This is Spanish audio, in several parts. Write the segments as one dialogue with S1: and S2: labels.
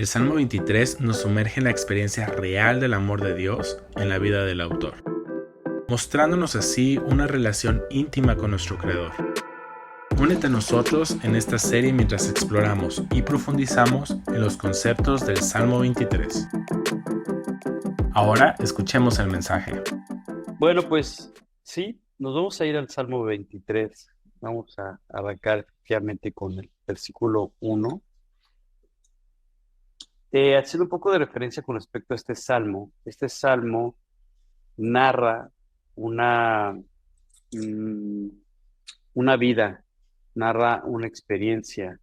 S1: El Salmo 23 nos sumerge en la experiencia real del amor de Dios en la vida del autor, mostrándonos así una relación íntima con nuestro Creador. Únete a nosotros en esta serie mientras exploramos y profundizamos en los conceptos del Salmo 23. Ahora escuchemos el mensaje.
S2: Bueno, pues sí, nos vamos a ir al Salmo 23. Vamos a arrancar efectivamente con el versículo 1. Haciendo un poco de referencia con respecto a este salmo narra una, mm, una vida, narra una experiencia,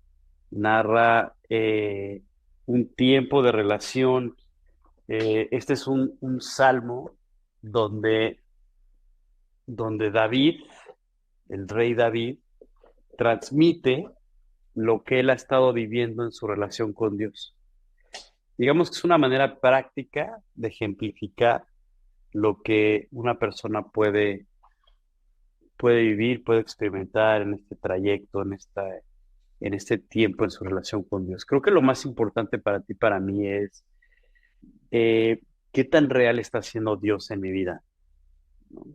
S2: narra un tiempo de relación. Este es un salmo donde, donde David, el rey David, transmite lo que él ha estado viviendo en su relación con Dios. Digamos que es una manera práctica de ejemplificar lo que una persona puede vivir, puede experimentar en este trayecto, en este tiempo en su relación con Dios. Creo que lo más importante para ti, para mí, es qué tan real está siendo Dios en mi vida, ¿no?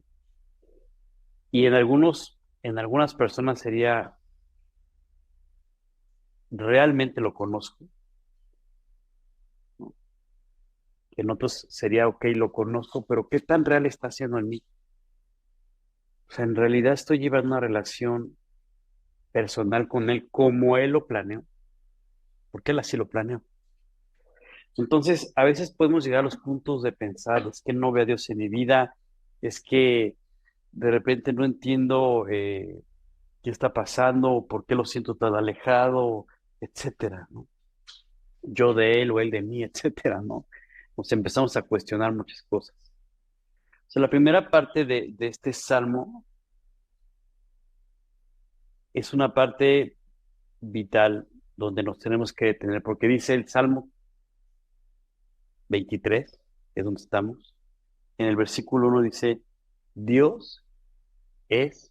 S2: Y en algunas personas sería, realmente lo conozco, ¿no? En otros sería, ok, lo conozco, pero qué tan real está siendo en mí. O sea, en realidad estoy llevando una relación personal con él como él lo planeó, porque él así lo planeó. Entonces, a veces podemos llegar a los puntos de pensar, es que no veo a Dios en mi vida, es que de repente no entiendo qué está pasando, por qué lo siento tan alejado, etcétera, ¿no? Yo de él o él de mí, etcétera, ¿no? Nos empezamos a cuestionar muchas cosas. O sea, la primera parte de este salmo es una parte vital donde nos tenemos que detener, porque dice el Salmo 23, es donde estamos. En el versículo 1 dice, Dios es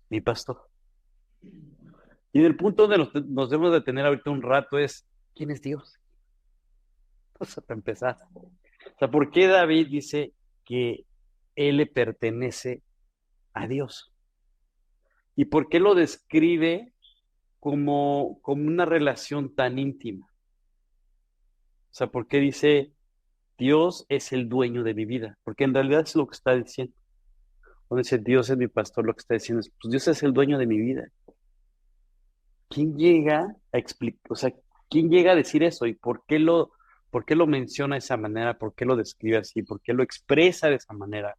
S2: mi pastor. Y en el punto donde nos debemos detener ahorita un rato es, ¿quién es Dios? O sea, para empezar. O sea, ¿por qué David dice que él le pertenece a Dios? ¿Y por qué lo describe como una relación tan íntima? O sea, ¿por qué dice Dios es el dueño de mi vida? Porque en realidad es lo que está diciendo. Cuando dice Dios es mi pastor, lo que está diciendo es, pues Dios es el dueño de mi vida. ¿Quién llega a explicar, o sea, quién llega a decir eso y por qué lo menciona de esa manera, por qué lo describe así, por qué lo expresa de esa manera,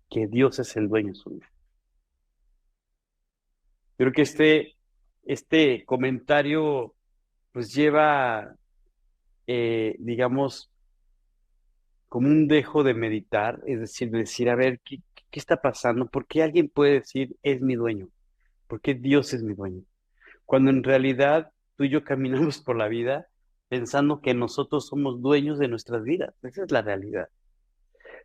S2: que Dios es el dueño de su vida? Creo que este comentario pues lleva, digamos, como un dejo de meditar, es decir, de decir, a ver, ¿qué está pasando? ¿Por qué alguien puede decir es mi dueño? ¿Por qué Dios es mi dueño? Cuando en realidad tú y yo caminamos por la vida pensando que nosotros somos dueños de nuestras vidas. Esa es la realidad.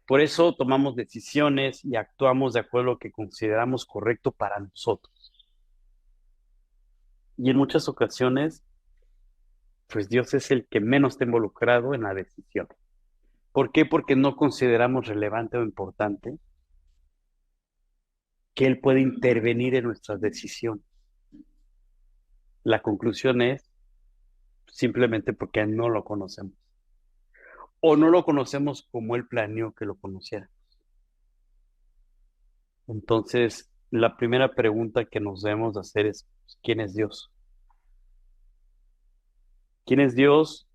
S2: Por eso tomamos decisiones y actuamos de acuerdo a lo que consideramos correcto para nosotros. Y en muchas ocasiones, pues Dios es el que menos está involucrado en la decisión. ¿Por qué? Porque no consideramos relevante o importante que Él puede intervenir en nuestras decisiones. La conclusión es simplemente porque no lo conocemos. O no lo conocemos como Él planeó que lo conociera. Entonces, la primera pregunta que nos debemos de hacer es, ¿quién es Dios? ¿Quién es Dios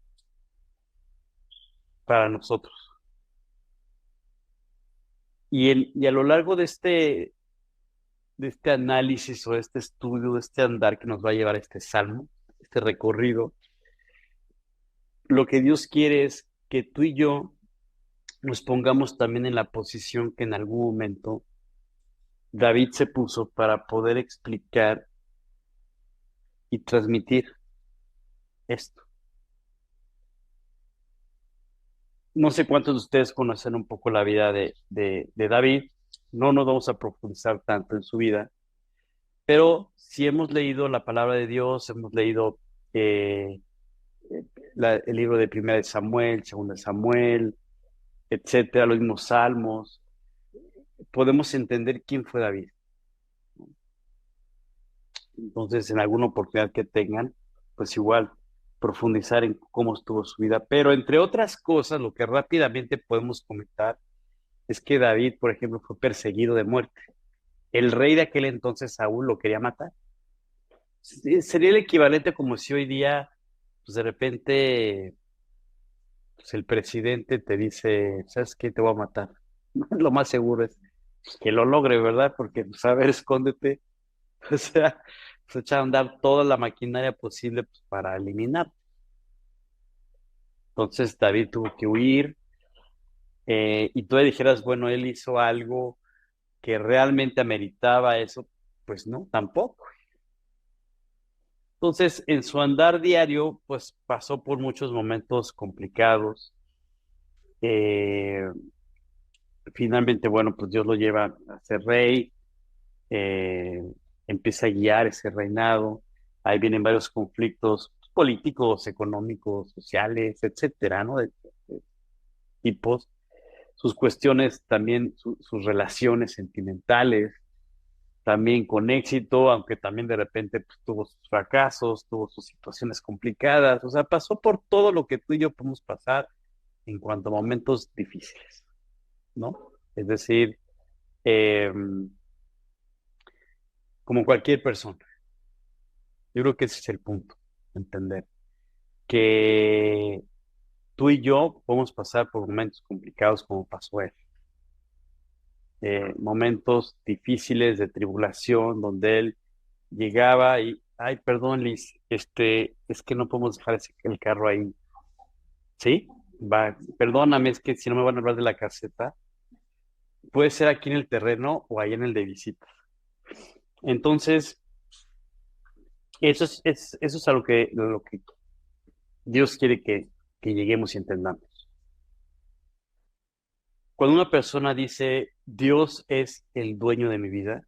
S2: para nosotros? Y a lo largo de este análisis o de este estudio, de este andar que nos va a llevar a este salmo, este recorrido, lo que Dios quiere es que tú y yo nos pongamos también en la posición que en algún momento David se puso para poder explicar y transmitir esto. No sé cuántos de ustedes conocen un poco la vida de David. No nos vamos a profundizar tanto en su vida, pero si hemos leído la palabra de Dios, hemos leído eh, el libro de Primera de Samuel, Segunda de Samuel, etcétera, los mismos salmos, podemos entender quién fue David. Entonces, en alguna oportunidad que tengan, pues igual profundizar en cómo estuvo su vida. Pero entre otras cosas, lo que rápidamente podemos comentar es que David, por ejemplo, fue perseguido de muerte. El rey de aquel entonces, Saúl, lo quería matar. Sí, sería el equivalente como si hoy día, pues de repente, pues el presidente te dice, ¿sabes qué? Te voy a matar. Lo más seguro es que lo logre, ¿verdad? Porque, pues, a ver, escóndete. O sea, pues echar a andar toda la maquinaria posible pues, para eliminar. Entonces David tuvo que huir y tú le dijeras, bueno, él hizo algo que realmente ameritaba eso, pues no, tampoco. Entonces, en su andar diario, pues pasó por muchos momentos complicados. Eh, Finalmente, bueno, pues Dios lo lleva a ser rey, eh, empieza a guiar ese reinado. Ahí vienen varios conflictos políticos, económicos, sociales, etcétera, ¿no? De tipos. Sus cuestiones también, sus relaciones sentimentales, también con éxito, aunque también de repente pues, tuvo sus fracasos, tuvo sus situaciones complicadas, o sea, pasó por todo lo que tú y yo podemos pasar en cuanto a momentos difíciles, ¿no? Es decir, eh, como cualquier persona, yo creo que ese es el punto, entender que tú y yo podemos pasar por momentos complicados como pasó él, momentos difíciles de tribulación donde él llegaba y, ay, perdón, Liz, es que no podemos dejar el carro ahí, ¿sí? Va, perdóname, es que si no me van a hablar de la caseta, puede ser aquí en el terreno o ahí en el de visita. Entonces, eso es a lo que Dios quiere que lleguemos y entendamos. Cuando una persona dice, Dios es el dueño de mi vida,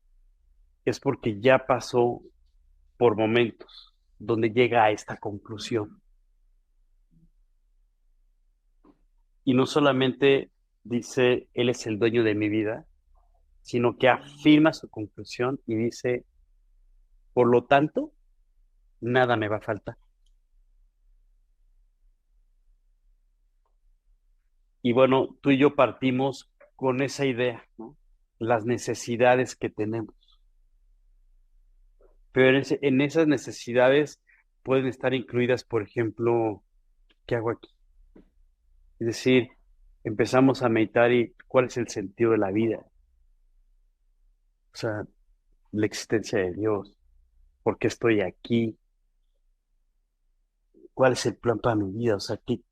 S2: es porque ya pasó por momentos donde llega a esta conclusión. Y no solamente dice, Él es el dueño de mi vida, sino que afirma su conclusión y dice, por lo tanto, nada me va a faltar. Y bueno, tú y yo partimos con esa idea, ¿no? Las necesidades que tenemos. Pero en esas necesidades pueden estar incluidas, por ejemplo, ¿qué hago aquí? Es decir, empezamos a meditar y cuál es el sentido de la vida, o sea, la existencia de Dios, por qué estoy aquí, cuál es el plan para mi vida, o sea, qué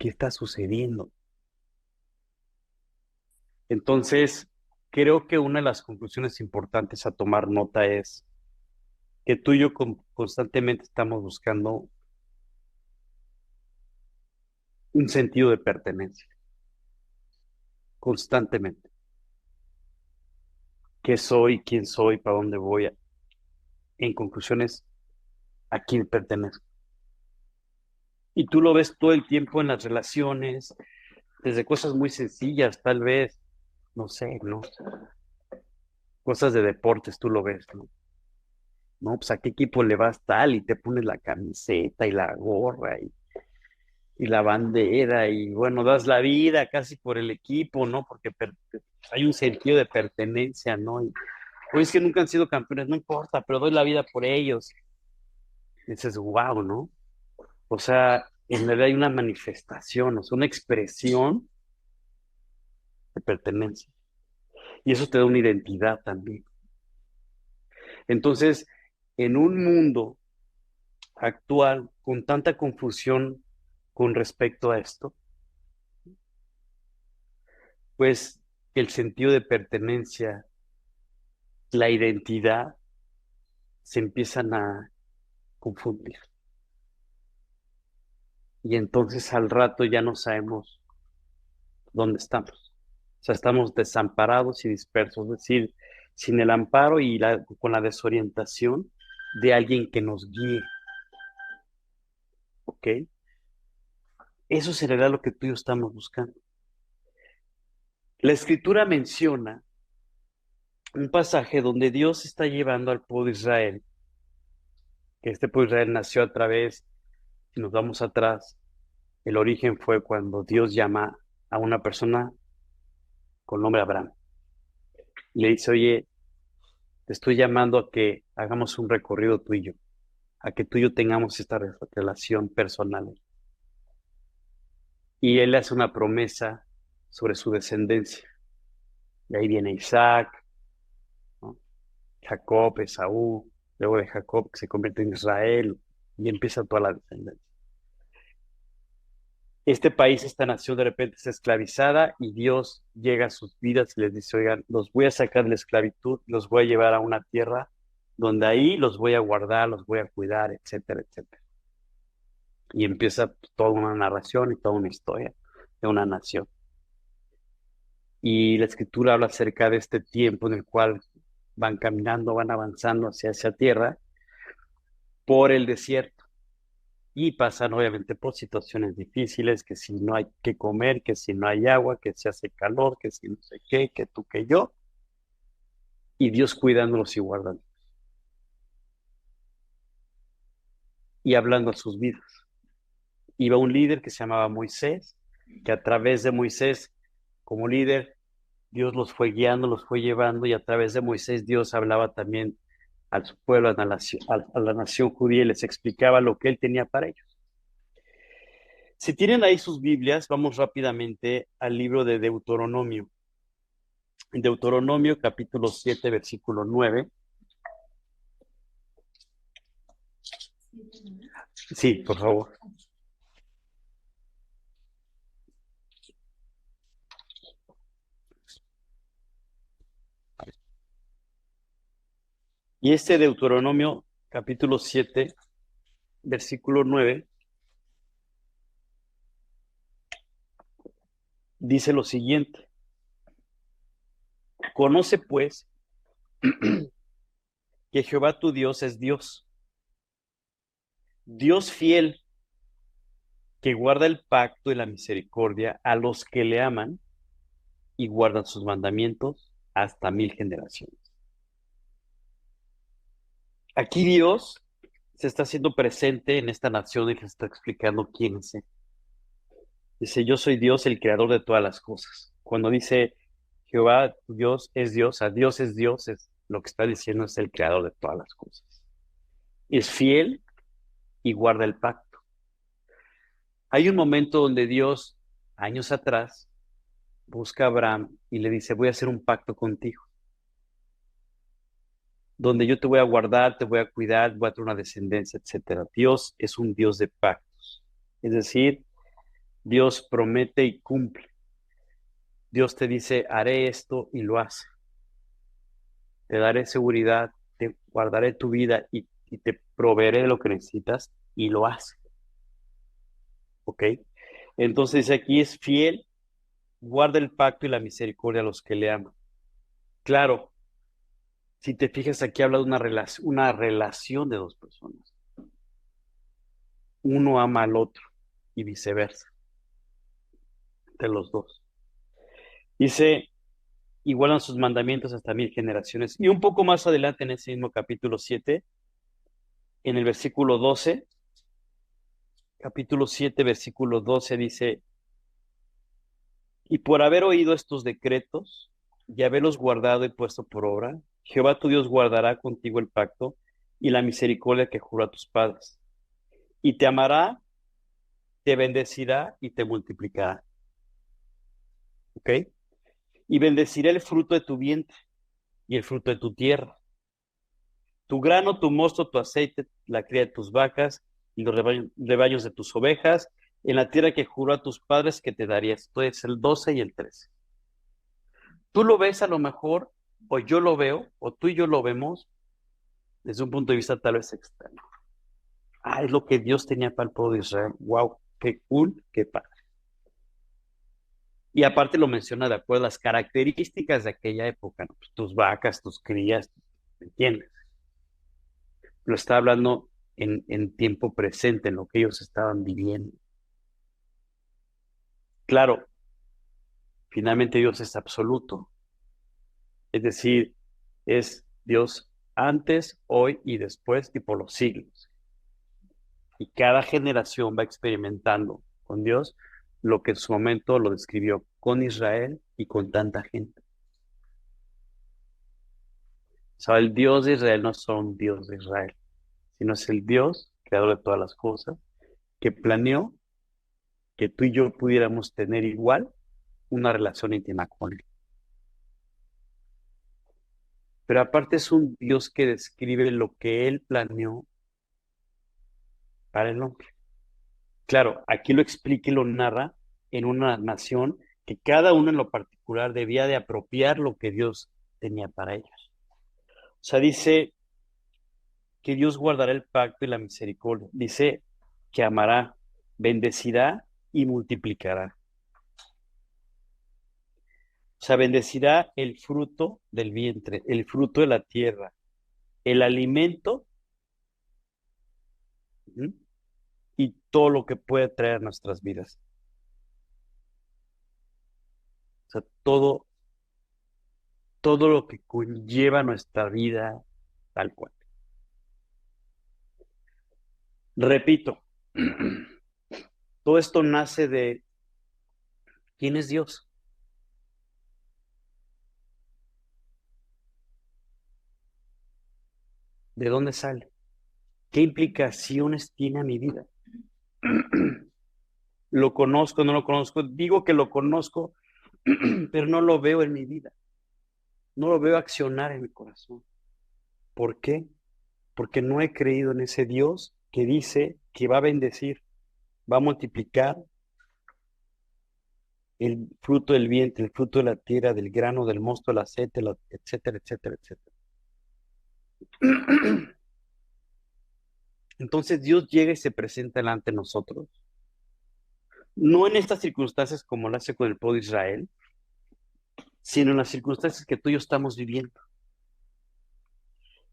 S2: está sucediendo. Entonces, creo que una de las conclusiones importantes a tomar nota es que tú y yo constantemente estamos buscando un sentido de pertenencia, constantemente. ¿Qué soy? ¿Quién soy? ¿Para dónde voy? En conclusiones, ¿a quién pertenezco? Y tú lo ves todo el tiempo en las relaciones, desde cosas muy sencillas, tal vez, no sé, ¿no? Cosas de deportes, tú lo ves, ¿no? No, pues a qué equipo le vas tal y te pones la camiseta y la gorra y la bandera y bueno, das la vida casi por el equipo, ¿no? Porque hay un sentido de pertenencia, ¿no? Y, oye, es que nunca han sido campeones, no importa, pero doy la vida por ellos. Y dices, wow, ¿no? O sea, en realidad hay una manifestación, o sea, una expresión de pertenencia. Y eso te da una identidad también. Entonces, en un mundo actual con tanta confusión con respecto a esto, pues el sentido de pertenencia, la identidad, se empiezan a confundir. Y entonces al rato ya no sabemos dónde estamos. O sea, estamos desamparados y dispersos, es decir, sin el amparo y con la desorientación de alguien que nos guíe, ¿ok? Eso será lo que tú y yo estamos buscando. La Escritura menciona un pasaje donde Dios está llevando al pueblo de Israel, que este pueblo de Israel nació a través, si nos vamos atrás, el origen fue cuando Dios llama a una persona con nombre Abraham. Y le dice, oye, te estoy llamando a que hagamos un recorrido tú y yo, a que tú y yo tengamos esta relación personal. Y él hace una promesa sobre su descendencia. Y ahí viene Isaac, ¿no? Jacob, Esaú, luego de Jacob que se convierte en Israel y empieza toda la descendencia. Este país, esta nación de repente está esclavizada y Dios llega a sus vidas y les dice, oigan, los voy a sacar de la esclavitud, los voy a llevar a una tierra donde ahí los voy a guardar, los voy a cuidar, etcétera, etcétera. Y empieza toda una narración y toda una historia de una nación. Y la escritura habla acerca de este tiempo en el cual van caminando, van avanzando hacia esa tierra por el desierto. Y pasan obviamente por situaciones difíciles, que si no hay que comer, que si no hay agua, que si hace calor, que si no sé qué, que tú, que yo, y Dios cuidándolos y guardándolos y hablando a sus vidas. Iba un líder que se llamaba Moisés, que a través de Moisés, como líder, Dios los fue guiando, los fue llevando, y a través de Moisés Dios hablaba también a su pueblo, a la nación judía, y les explicaba lo que él tenía para ellos. Si tienen ahí sus Biblias, vamos rápidamente al libro de Deuteronomio. Deuteronomio capítulo 7, versículo 9. Sí, por favor. Y este Deuteronomio capítulo 7, versículo 9, dice lo siguiente. Conoce pues que Jehová tu Dios es Dios, Dios fiel, que guarda el pacto y la misericordia a los que le aman y guardan sus mandamientos hasta 1000 generaciones. Aquí Dios se está haciendo presente en esta nación y les está explicando quién es Él. Dice, yo soy Dios, el creador de todas las cosas. Cuando dice Jehová, Dios es Dios, a Dios es Dios, es lo que está diciendo es el creador de todas las cosas. Es fiel y guarda el pacto. Hay un momento donde Dios, años atrás, busca a Abraham y le dice, voy a hacer un pacto contigo, donde yo te voy a guardar, te voy a cuidar, voy a tener una descendencia, etcétera. Dios es un Dios de pactos. Es decir, Dios promete y cumple. Dios te dice, haré esto y lo hace. Te daré seguridad, te guardaré tu vida y te proveeré lo que necesitas y lo hace. ¿Ok? Entonces aquí es fiel, guarda el pacto y la misericordia a los que le aman. Claro, si te fijas aquí habla de una relación de dos personas. Uno ama al otro y viceversa, de los dos. Dice, igualan sus mandamientos hasta 1000 generaciones. Y un poco más adelante en ese mismo capítulo 7, en el versículo 12, capítulo 7, versículo 12 dice, y por haber oído estos decretos y haberlos guardado y puesto por obra, Jehová tu Dios guardará contigo el pacto y la misericordia que juró a tus padres. Y te amará, te bendecirá y te multiplicará. ¿Ok? Y bendeciré el fruto de tu vientre y el fruto de tu tierra, tu grano, tu mosto, tu aceite, la cría de tus vacas y los rebaños de tus ovejas, en la tierra que juró a tus padres que te daría. Esto es el 12 y el 13. Tú lo ves a lo mejor, o yo lo veo, o tú y yo lo vemos desde un punto de vista tal vez externo. Ah, es lo que Dios tenía para el pueblo de Israel. Wow, qué cool, qué padre. Y aparte lo menciona de acuerdo a las características de aquella época, ¿no? Pues tus vacas, tus crías, ¿me entiendes? Lo está hablando en tiempo presente, en lo que ellos estaban viviendo. Claro, finalmente Dios es absoluto, es decir, es Dios antes, hoy y después y por los siglos. Y cada generación va experimentando con Dios lo que en su momento lo describió con Israel y con tanta gente. O sea, el Dios de Israel no es solo un Dios de Israel, sino es el Dios, creador de todas las cosas, que planeó que tú y yo pudiéramos tener igual una relación íntima con Él. Pero aparte es un Dios que describe lo que Él planeó para el hombre. Claro, aquí lo explica y lo narra en una nación que cada uno en lo particular debía de apropiar lo que Dios tenía para ellos. O sea, dice que Dios guardará el pacto y la misericordia. Dice que amará, bendecirá y multiplicará. O sea, bendecirá el fruto del vientre, el fruto de la tierra, el alimento, ¿sí? Y todo lo que puede traer nuestras vidas. O sea, todo lo que conlleva nuestra vida tal cual. Repito, todo esto nace de ¿quién es Dios? ¿De dónde sale? ¿Qué implicaciones tiene a mi vida? ¿Lo conozco, no lo conozco? Digo que lo conozco, pero no lo veo en mi vida. No lo veo accionar en mi corazón. ¿Por qué? Porque no he creído en ese Dios que dice que va a bendecir, va a multiplicar el fruto del vientre, el fruto de la tierra, del grano, del mosto, del aceite, etcétera, etcétera, etcétera. Entonces Dios llega y se presenta delante de nosotros, no en estas circunstancias como lo hace con el pueblo de Israel, sino en las circunstancias que tú y yo estamos viviendo.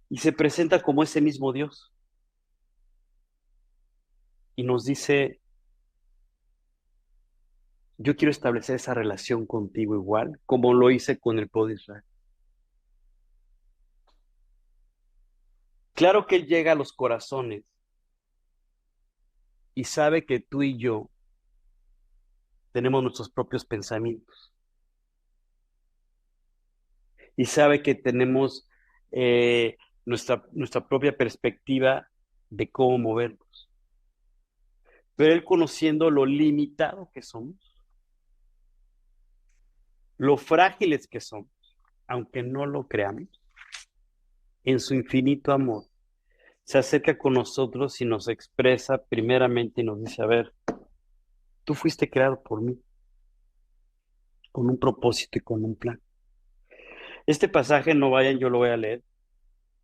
S2: Y se presenta como ese mismo Dios y nos dice, yo quiero establecer esa relación contigo igual como lo hice con el pueblo de Israel. Claro que Él llega a los corazones y sabe que tú y yo tenemos nuestros propios pensamientos y sabe que tenemos nuestra propia perspectiva de cómo movernos. Pero Él, conociendo lo limitado que somos, lo frágiles que somos, aunque no lo creamos, en su infinito amor, se acerca con nosotros y nos expresa primeramente y nos dice, a ver, tú fuiste creado por mí, con un propósito y con un plan. Este pasaje, no vayan, yo lo voy a leer.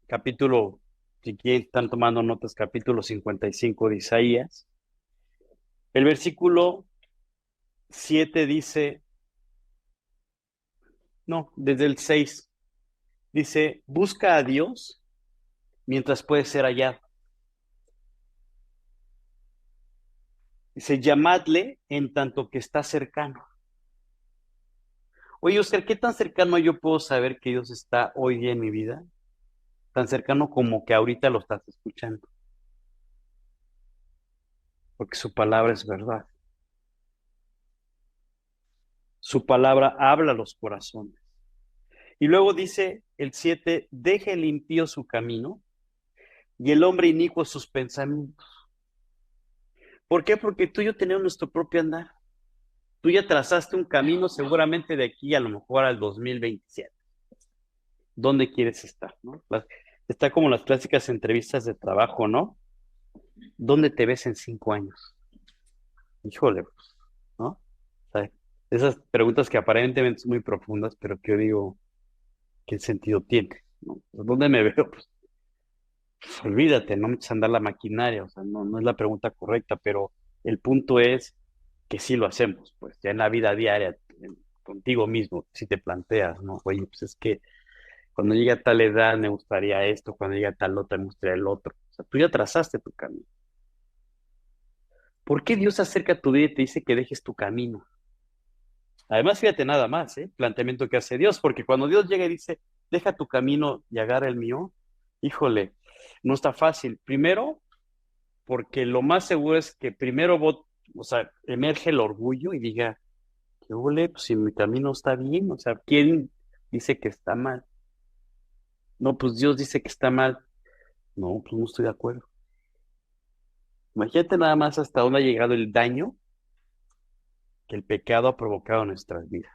S2: Capítulo, si quieren, están tomando notas, capítulo 55 de Isaías. El versículo 7 dice, no, desde el 6, dice, busca a Dios mientras puede ser hallado. Dice, llamadle en tanto que está cercano. Oye, Oscar, ¿qué tan cercano yo puedo saber que Dios está hoy día en mi vida? Tan cercano como que ahorita lo estás escuchando, porque su palabra es verdad. Su palabra habla a los corazones. Y luego dice el 7, deje el impío su camino y el hombre inicuo sus pensamientos. ¿Por qué? Porque tú y yo tenemos nuestro propio andar. Tú ya trazaste un camino seguramente de aquí a lo mejor al 2027. ¿Dónde quieres estar? ¿No? Está como las clásicas entrevistas de trabajo, ¿no? ¿Dónde te ves en 5 años? Híjole, pues, ¿no? O sea, esas preguntas que aparentemente son muy profundas, pero que yo digo, ¿qué sentido tiene? ¿No? ¿Dónde me veo? Pues, olvídate, no me eches a andar la maquinaria, o sea, no es la pregunta correcta, pero el punto es que sí lo hacemos, pues ya en la vida diaria, contigo mismo, si te planteas, ¿no? Oye, pues es que cuando llegue a tal edad me gustaría esto, cuando llegue a tal otra me gustaría el otro. O sea, tú ya trazaste tu camino. ¿Por qué Dios se acerca a tu vida y te dice que dejes tu camino? Además, fíjate nada más, planteamiento que hace Dios, porque cuando Dios llega y dice, deja tu camino y agarra el mío, híjole, no está fácil. Primero, porque lo más seguro es que primero o sea, emerge el orgullo y diga, qué ole, pues si mi camino está bien, o sea, ¿quién dice que está mal? No, pues Dios dice que está mal. No, pues no estoy de acuerdo. Imagínate nada más hasta dónde ha llegado el daño que el pecado ha provocado en nuestras vidas.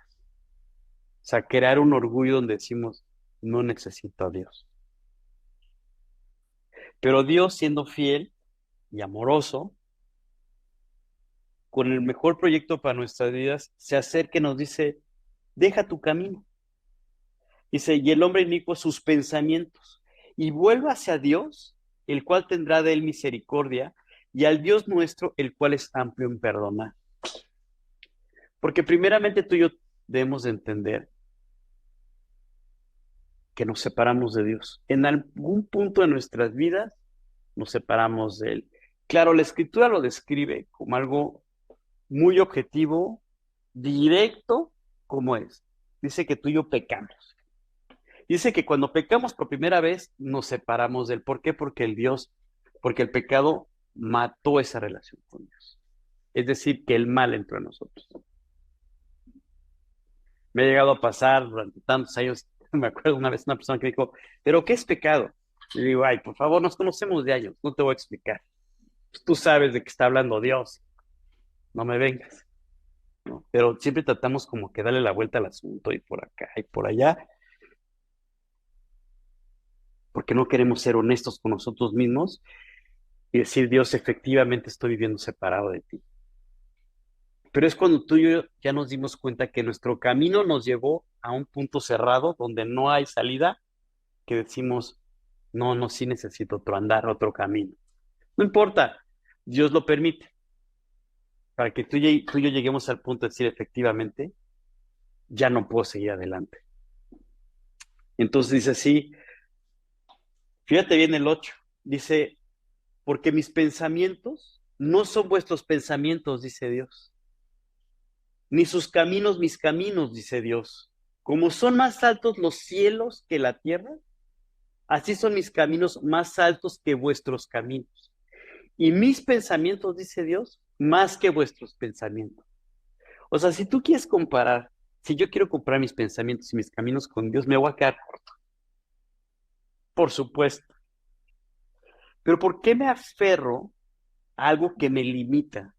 S2: O sea, crear un orgullo donde decimos, no necesito a Dios. Pero Dios, siendo fiel y amoroso, con el mejor proyecto para nuestras vidas, se acerca y nos dice, deja tu camino. Dice, y el hombre inicuo sus pensamientos, y vuelva hacia Dios, el cual tendrá de él misericordia, y al Dios nuestro, el cual es amplio en perdonar. Porque primeramente tú y yo debemos de entender que nos separamos de Dios. En algún punto de nuestras vidas nos separamos de Él. Claro, la Escritura lo describe como algo muy objetivo, directo, como es. Dice que tú y yo pecamos. Dice que cuando pecamos por primera vez nos separamos de Él. ¿Por qué? Porque el pecado mató esa relación con Dios. Es decir, que el mal entró en nosotros. Me ha llegado a pasar durante tantos años, me acuerdo una vez una persona que me dijo, ¿pero qué es pecado? Y digo, ay, por favor, nos conocemos de años, no te voy a explicar. Pues tú sabes de qué está hablando Dios, no me vengas, ¿no? Pero siempre tratamos como que darle la vuelta al asunto y por acá y por allá, porque no queremos ser honestos con nosotros mismos y decir, Dios, efectivamente estoy viviendo separado de ti. Pero es cuando tú y yo ya nos dimos cuenta que nuestro camino nos llevó a un punto cerrado donde no hay salida, que decimos, no, no, sí necesito otro andar, otro camino. No importa, Dios lo permite, para que tú y yo lleguemos al punto de decir efectivamente, ya no puedo seguir adelante. Entonces dice así, fíjate bien el 8 dice, porque mis pensamientos no son vuestros pensamientos, dice Dios, ni sus caminos mis caminos, dice Dios. Como son más altos los cielos que la tierra, así son mis caminos más altos que vuestros caminos. Y mis pensamientos, dice Dios, más que vuestros pensamientos. O sea, si tú quieres comparar, si yo quiero comparar mis pensamientos y mis caminos con Dios, me voy a quedar corto, por supuesto. Pero ¿por qué me aferro a algo que me limita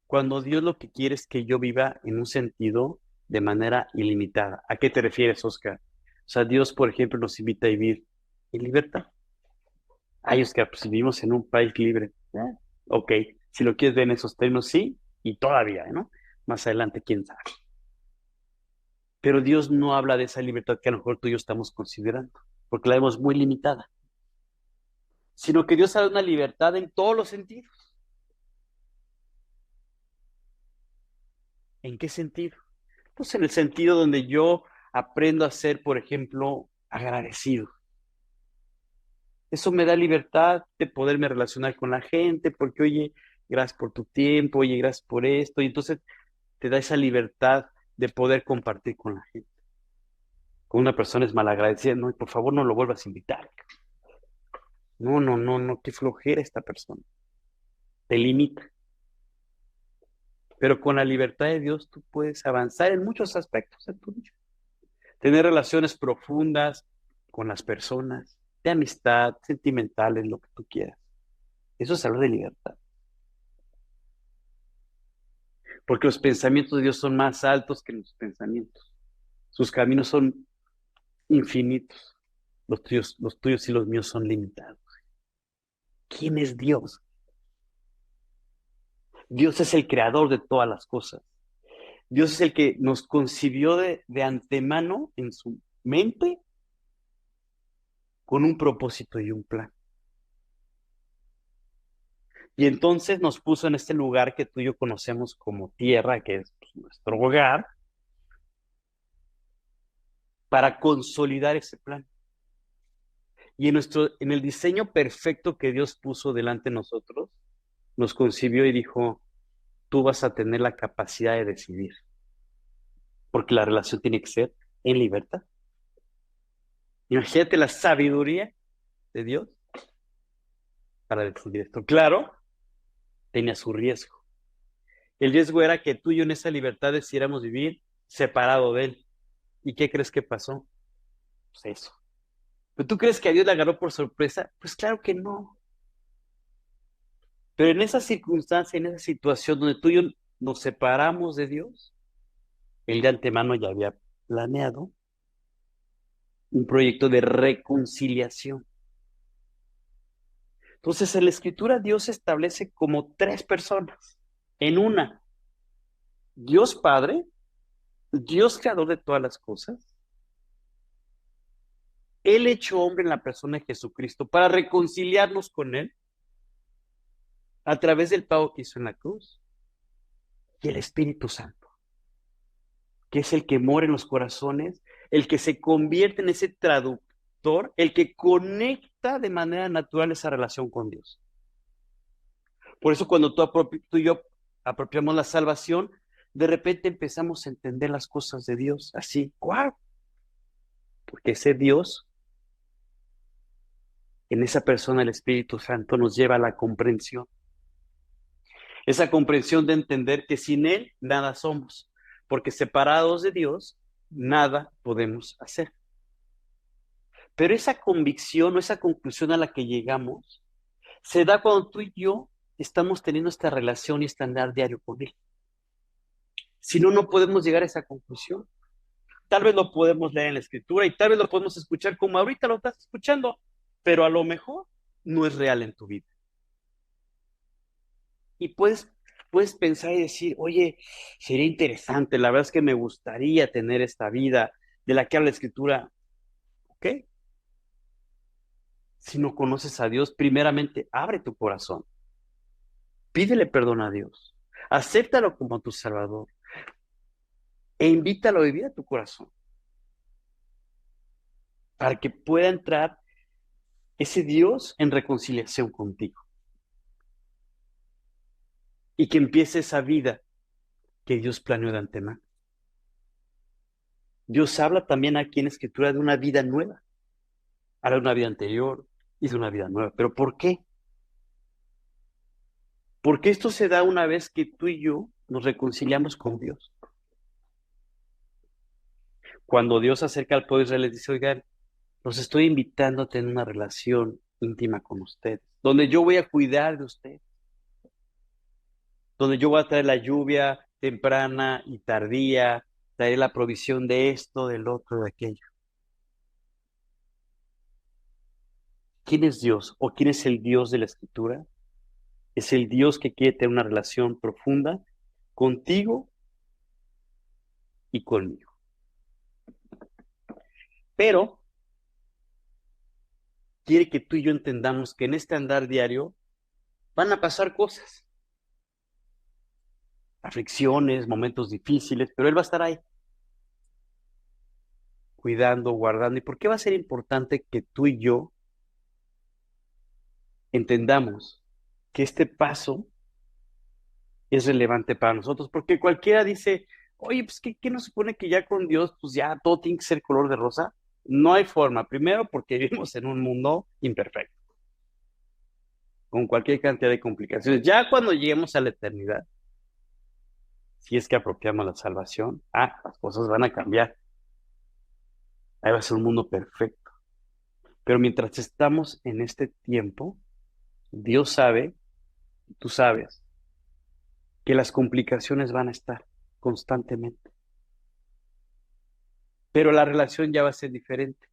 S2: cuando Dios lo que quiere es que yo viva en un sentido de manera ilimitada? ¿A qué te refieres, Oscar? O sea, Dios, por ejemplo, nos invita a vivir en libertad. Ay, Oscar, pues si vivimos en un país libre. Ok, si lo quieres ver en esos términos, sí, y todavía, ¿no? Más adelante, quién sabe. Pero Dios no habla de esa libertad que a lo mejor tú y yo estamos considerando, porque la vemos muy limitada, sino que Dios habla de una libertad en todos los sentidos. ¿En qué sentido? Pues en el sentido donde yo aprendo a ser, por ejemplo, agradecido. Eso me da libertad de poderme relacionar con la gente, porque, oye, gracias por tu tiempo, oye, gracias por esto, y entonces te da esa libertad de poder compartir con la gente. Con una persona es malagradecida, no, y por favor no lo vuelvas a invitar. No, no, no, no, qué flojera esta persona. Te limita. Pero con la libertad de Dios tú puedes avanzar en muchos aspectos de tu vida. Tener relaciones profundas con las personas, de amistad, sentimentales, lo que tú quieras. Eso es hablar de libertad. Porque los pensamientos de Dios son más altos que los pensamientos. Sus caminos son infinitos. Los tuyos y los míos son limitados. ¿Quién es Dios? Dios es el creador de todas las cosas. Dios es el que nos concibió de antemano en su mente con un propósito y un plan. Y entonces nos puso en este lugar que tú y yo conocemos como tierra, que es pues, nuestro hogar, para consolidar ese plan. Y en el diseño perfecto que Dios puso delante de nosotros, nos concibió y dijo, tú vas a tener la capacidad de decidir. porque la relación tiene que ser en libertad. Imagínate la sabiduría de Dios para decidir esto. Claro, tenía su riesgo. El riesgo era que tú y yo en esa libertad decidiéramos vivir separado de Él. ¿Y qué crees que pasó? Pues eso. ¿Pero tú crees que a Dios le agarró por sorpresa? Pues claro que no. Pero en esa circunstancia, en esa situación donde tú y yo nos separamos de Dios, Él de antemano ya había planeado un proyecto de reconciliación. Entonces, en la Escritura Dios establece como tres personas en una. Dios Padre, Dios creador de todas las cosas, Él hecho hombre en la persona de Jesucristo para reconciliarnos con Él a través del pago que hizo en la cruz, y el Espíritu Santo, que es el que mora en los corazones, el que se convierte en ese traductor, el que conecta de manera natural esa relación con Dios. Por eso cuando tú y yo apropiamos la salvación, de repente empezamos a entender las cosas de Dios así, ¡guau! Porque ese Dios, en esa persona, el Espíritu Santo, nos lleva a la comprensión. Esa comprensión de entender que sin Él nada somos, porque separados de Dios, nada podemos hacer. Pero esa convicción o esa conclusión a la que llegamos se da cuando tú y yo estamos teniendo esta relación y este andar diario con Él. Si no, no podemos llegar a esa conclusión. Tal vez lo podemos leer en la Escritura y tal vez lo podemos escuchar como ahorita lo estás escuchando, pero a lo mejor no es real en tu vida. Y puedes pensar y decir, oye, sería interesante, la verdad es que me gustaría tener esta vida de la que habla la Escritura. ¿Ok? Si no conoces a Dios, primeramente abre tu corazón, pídele perdón a Dios, acéptalo como tu Salvador e invítalo a vivir a tu corazón para que pueda entrar ese Dios en reconciliación contigo y que empiece esa vida que Dios planeó de antemano. Dios habla también aquí en Escritura de una vida nueva, habla de una vida anterior y de una vida nueva. ¿Pero por qué? Porque esto se da una vez que tú y yo nos reconciliamos con Dios. Cuando Dios se acerca al pueblo de Israel, les dice, oigan, los estoy invitando a tener una relación íntima con ustedes, donde yo voy a cuidar de ustedes, donde yo voy a traer la lluvia temprana y tardía, traer la provisión de esto, del otro, de aquello. ¿Quién es Dios o quién es el Dios de la Escritura? Es el Dios que quiere tener una relación profunda contigo y conmigo. Pero quiere que tú y yo entendamos que en este andar diario van a pasar cosas, aflicciones, momentos difíciles, pero Él va a estar ahí, cuidando, guardando. ¿Y por qué va a ser importante que tú y yo entendamos que este paso es relevante para nosotros? Porque cualquiera dice, oye, pues ¿qué nos supone que ya con Dios, pues ya todo tiene que ser color de rosa? No hay forma. Primero, porque vivimos en un mundo imperfecto, con cualquier cantidad de complicaciones. Ya cuando lleguemos a la eternidad, si es que apropiamos la salvación, las cosas van a cambiar. Ahí va a ser un mundo perfecto. Pero mientras estamos en este tiempo, Dios sabe, tú sabes, que las complicaciones van a estar constantemente. Pero la relación ya va a ser diferente.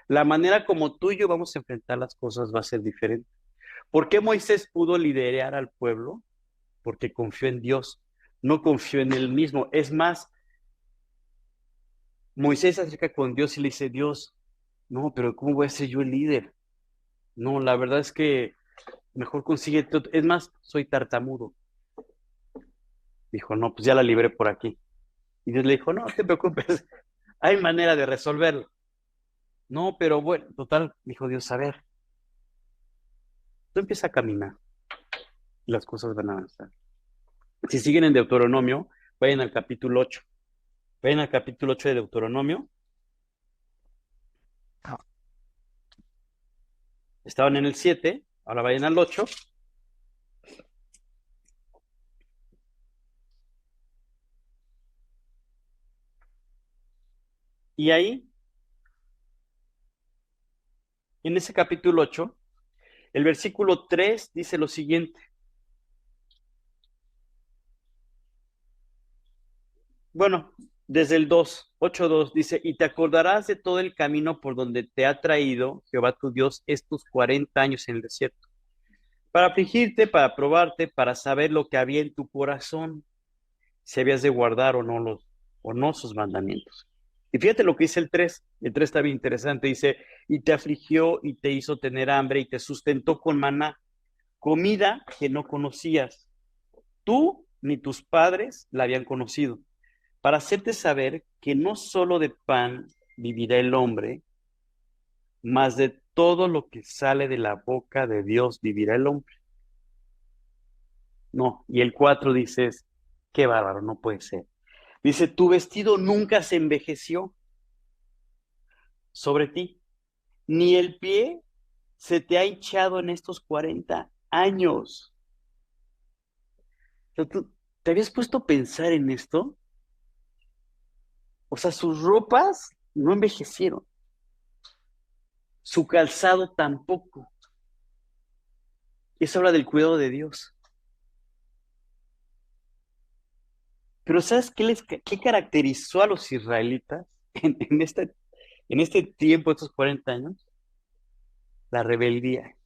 S2: La manera como tú y yo vamos a enfrentar las cosas va a ser diferente. ¿Por qué Moisés pudo liderar al pueblo? Porque confió en Dios, no confió en él mismo. Es más, Moisés se acerca con Dios y le dice, Dios, no, pero ¿cómo voy a ser yo el líder? No, la verdad es que mejor consigue todo. Es más, soy tartamudo. Dijo, no, pues ya la libré por aquí. Y Dios le dijo, no, no te preocupes, hay manera de resolverlo. No, pero bueno, total, dijo Dios, a ver, tú empieza a caminar y las cosas van a avanzar. Si siguen en Deuteronomio, vayan al capítulo 8. Ven al capítulo 8 de Deuteronomio. Estaban en el 7, ahora vayan al 8. Y ahí, en ese capítulo 8, el versículo 3 dice lo siguiente. Bueno, desde el 2, 8:2 dice, y te acordarás de todo el camino por donde te ha traído Jehová tu Dios estos 40 años en el desierto, para afligirte, para probarte, para saber lo que había en tu corazón, si habías de guardar o no sus mandamientos. Y fíjate lo que dice el 3 está bien interesante, dice, y te afligió y te hizo tener hambre y te sustentó con maná, comida que no conocías, tú ni tus padres la habían conocido, para hacerte saber que no solo de pan vivirá el hombre, mas de todo lo que sale de la boca de Dios vivirá el hombre. No, y el 4 dices, qué bárbaro, no puede ser. Dice, tu vestido nunca se envejeció sobre ti, ni el pie se te ha hinchado en estos 40 años. O sea, ¿tú te habías puesto a pensar en esto? O sea, sus ropas no envejecieron, su calzado tampoco. Eso habla del cuidado de Dios. Pero ¿sabes qué caracterizó a los israelitas en este tiempo, estos 40 años? La rebeldía.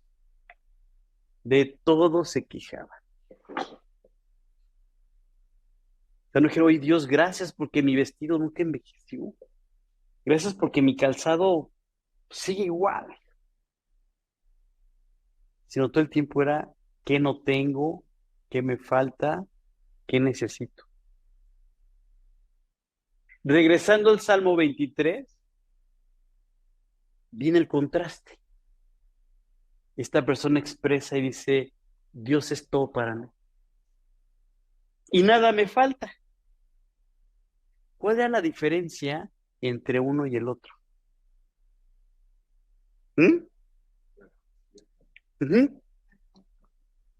S2: De todo se quejaban. O sea, no dijeron, oye Dios, gracias porque mi vestido nunca envejeció. Gracias porque mi calzado sigue igual. Sino todo el tiempo era, ¿qué no tengo? ¿Qué me falta? ¿Qué necesito? Regresando al Salmo 23, viene el contraste. Esta persona expresa y dice, Dios es todo para mí. Y nada me falta. ¿Cuál es la diferencia entre uno y el otro? ¿Mm? Ujú.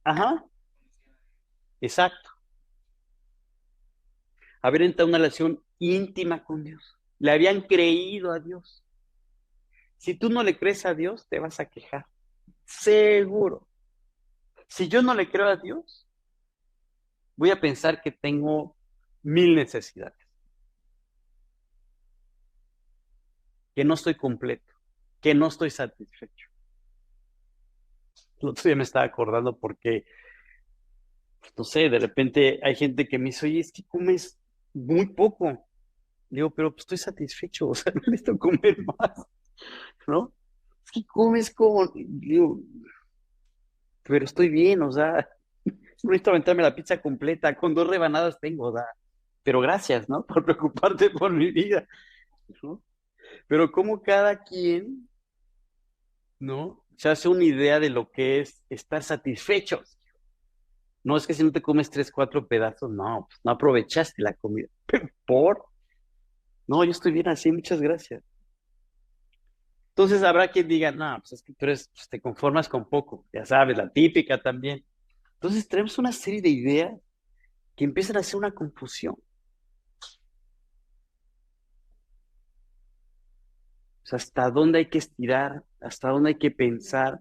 S2: Ajá, exacto. Haber entrado en una relación íntima con Dios. Le habían creído a Dios. Si tú no le crees a Dios, te vas a quejar. Seguro. Si yo no le creo a Dios, voy a pensar que tengo 1000 necesidades, que no estoy completo, que no estoy satisfecho. El otro día me estaba acordando porque, pues, no sé, de repente hay gente que me dice, oye, es que comes muy poco. Digo, pero pues, estoy satisfecho, o sea, no necesito comer más, ¿no? Es que comes como, digo, pero estoy bien, o sea, no necesito aventarme la pizza completa, con 2 rebanadas tengo, o sea, pero gracias, ¿no? Por preocuparte por mi vida, ¿no? Pero como cada quien, ¿no? Se hace una idea de lo que es estar satisfechos. No es que si no te comes 3, 4 pedazos, no, pues no aprovechaste la comida. Pero por, no, yo estoy bien así, muchas gracias. Entonces habrá quien diga, no, pues es que tú eres, pues, te conformas con poco, ya sabes, la típica también. Entonces tenemos una serie de ideas que empiezan a hacer una confusión. O sea, hasta dónde hay que estirar, hasta dónde hay que pensar.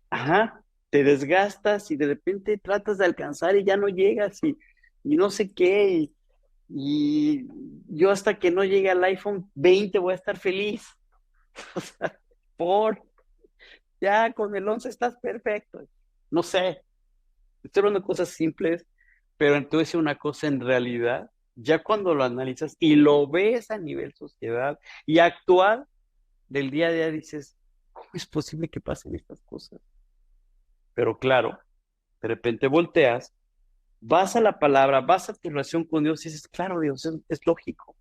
S2: Ajá, te desgastas y de repente tratas de alcanzar y ya no llegas y no sé qué. Y yo hasta que no llegue al iPhone 20 voy a estar feliz. O sea, por, ya con el 11 estás perfecto. No sé, estoy hablando de cosas simples, pero entonces una cosa en realidad, ya cuando lo analizas y lo ves a nivel sociedad y actual del día a día, dices, ¿cómo es posible que pasen estas cosas? Pero claro, de repente volteas, vas a la palabra, vas a tu relación con Dios y dices, claro, Dios, es lógico.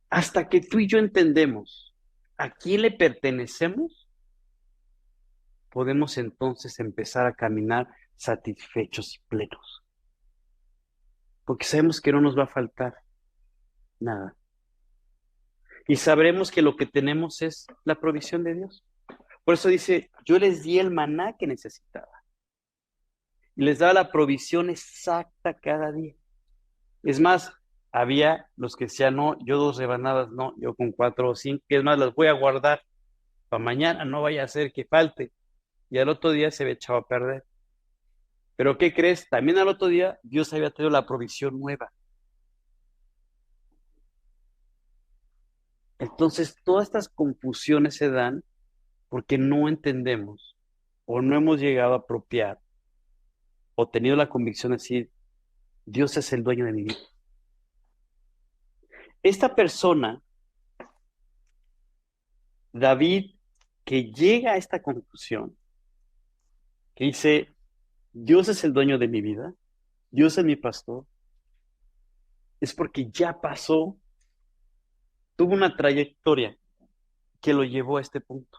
S2: Hasta que tú y yo entendemos a quién le pertenecemos, podemos entonces empezar a caminar satisfechos y plenos. porque sabemos que no nos va a faltar nada. Y sabremos que lo que tenemos es la provisión de Dios. Por eso dice, yo les di el maná que necesitaba. Y les daba la provisión exacta cada día. Es más, había los que decían, no, yo 2 rebanadas, no, yo con 4 o 5, es más, las voy a guardar para mañana, no vaya a ser que falte. Y al otro día se había echado a perder. Pero ¿qué crees? También al otro día Dios había traído la provisión nueva. Entonces, todas estas confusiones se dan porque no entendemos o no hemos llegado a apropiar o tenido la convicción de decir, Dios es el dueño de mi vida. Esta persona, David, que llega a esta conclusión, que dice, Dios es el dueño de mi vida, Dios es mi pastor, es porque ya pasó, tuvo una trayectoria que lo llevó a este punto,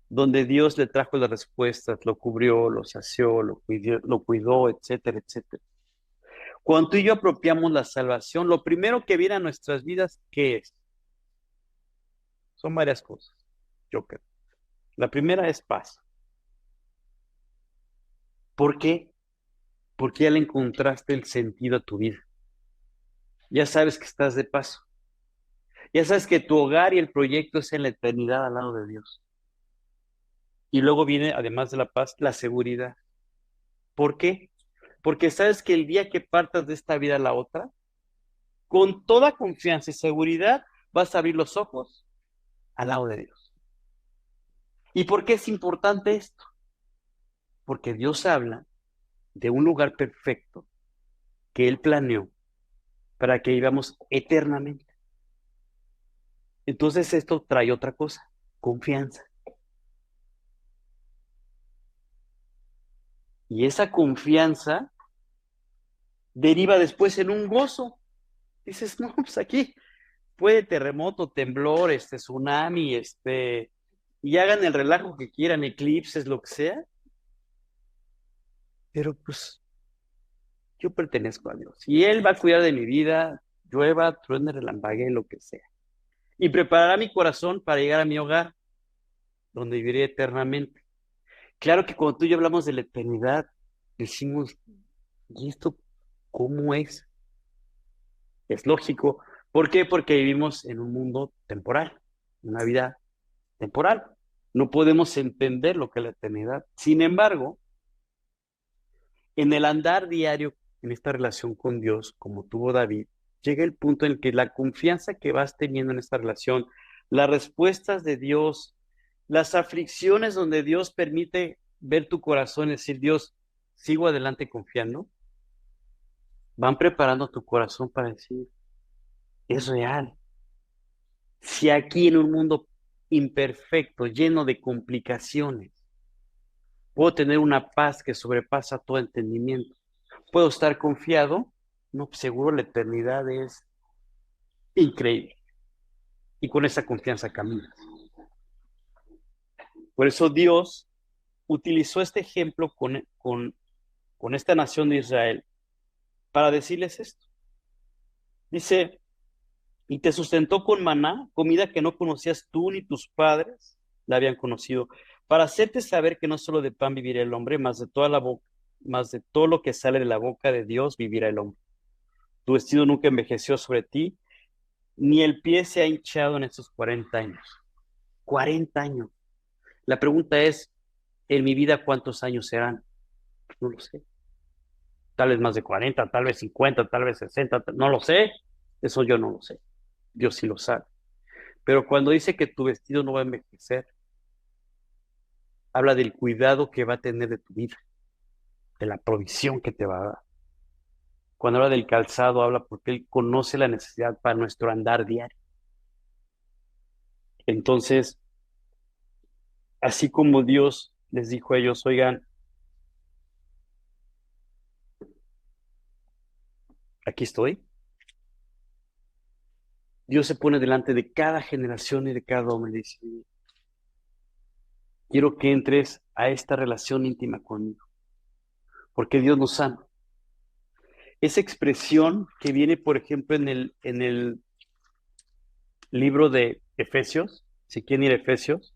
S2: donde Dios le trajo las respuestas, lo cubrió, lo sació, lo cuidó, etcétera, etcétera. Cuando tú y yo apropiamos la salvación, lo primero que viene a nuestras vidas, ¿qué es? Son varias cosas, yo creo. La primera es paz. ¿Por qué? Porque ya le encontraste el sentido a tu vida. Ya sabes que estás de paso. Ya sabes que tu hogar y el proyecto es en la eternidad al lado de Dios. Y luego viene, además de la paz, la seguridad. ¿Por qué? Porque sabes que el día que partas de esta vida a la otra, con toda confianza y seguridad, vas a abrir los ojos al lado de Dios. ¿Y por qué es importante esto? Porque Dios habla de un lugar perfecto que Él planeó para que vivamos eternamente. Entonces esto trae otra cosa, confianza. Y esa confianza deriva después en un gozo. Dices, no, pues aquí puede terremoto, temblor, tsunami, y hagan el relajo que quieran, eclipses, lo que sea, pero pues yo pertenezco a Dios. Y Él va a cuidar de mi vida, llueva, truene, relampaguee, lo que sea. Y preparará mi corazón para llegar a mi hogar, donde viviré eternamente. Claro que cuando tú y yo hablamos de la eternidad, decimos, ¿y esto cómo es? Es lógico. ¿Por qué? Porque vivimos en un mundo temporal, una vida temporal. No podemos entender lo que es la eternidad. Sin embargo, en el andar diario, en esta relación con Dios, como tuvo David, llega el punto en el que la confianza que vas teniendo en esta relación, las respuestas de Dios, las aflicciones donde Dios permite ver tu corazón y decir, Dios, sigo adelante confiando, van preparando tu corazón para decir, es real. Si aquí en un mundo imperfecto, lleno de complicaciones, puedo tener una paz que sobrepasa todo entendimiento, puedo estar confiado, no, pues seguro la eternidad es increíble. Y con esa confianza caminas. Por eso Dios utilizó este ejemplo con esta nación de Israel para decirles esto. Dice, y te sustentó con maná, comida que no conocías tú ni tus padres la habían conocido, para hacerte saber que no solo de pan vivirá el hombre, más de toda la boca, más de todo lo que sale de la boca de Dios vivirá el hombre. Tu vestido nunca envejeció sobre ti, ni el pie se ha hinchado en estos 40 años. 40 años. La pregunta es, en mi vida, ¿cuántos años serán? No lo sé. Tal vez más de 40, tal vez 50, tal vez 60, no lo sé. Eso yo no lo sé. Dios sí lo sabe. Pero cuando dice que tu vestido no va a envejecer, habla del cuidado que va a tener de tu vida, de la provisión que te va a dar. Cuando habla del calzado, habla porque Él conoce la necesidad para nuestro andar diario. Entonces, así como Dios les dijo a ellos, oigan, aquí estoy. Dios se pone delante de cada generación y de cada hombre y dice, quiero que entres a esta relación íntima conmigo. porque Dios nos ama. Esa expresión que viene, por ejemplo, en el libro de Efesios, si quieren ir a Efesios,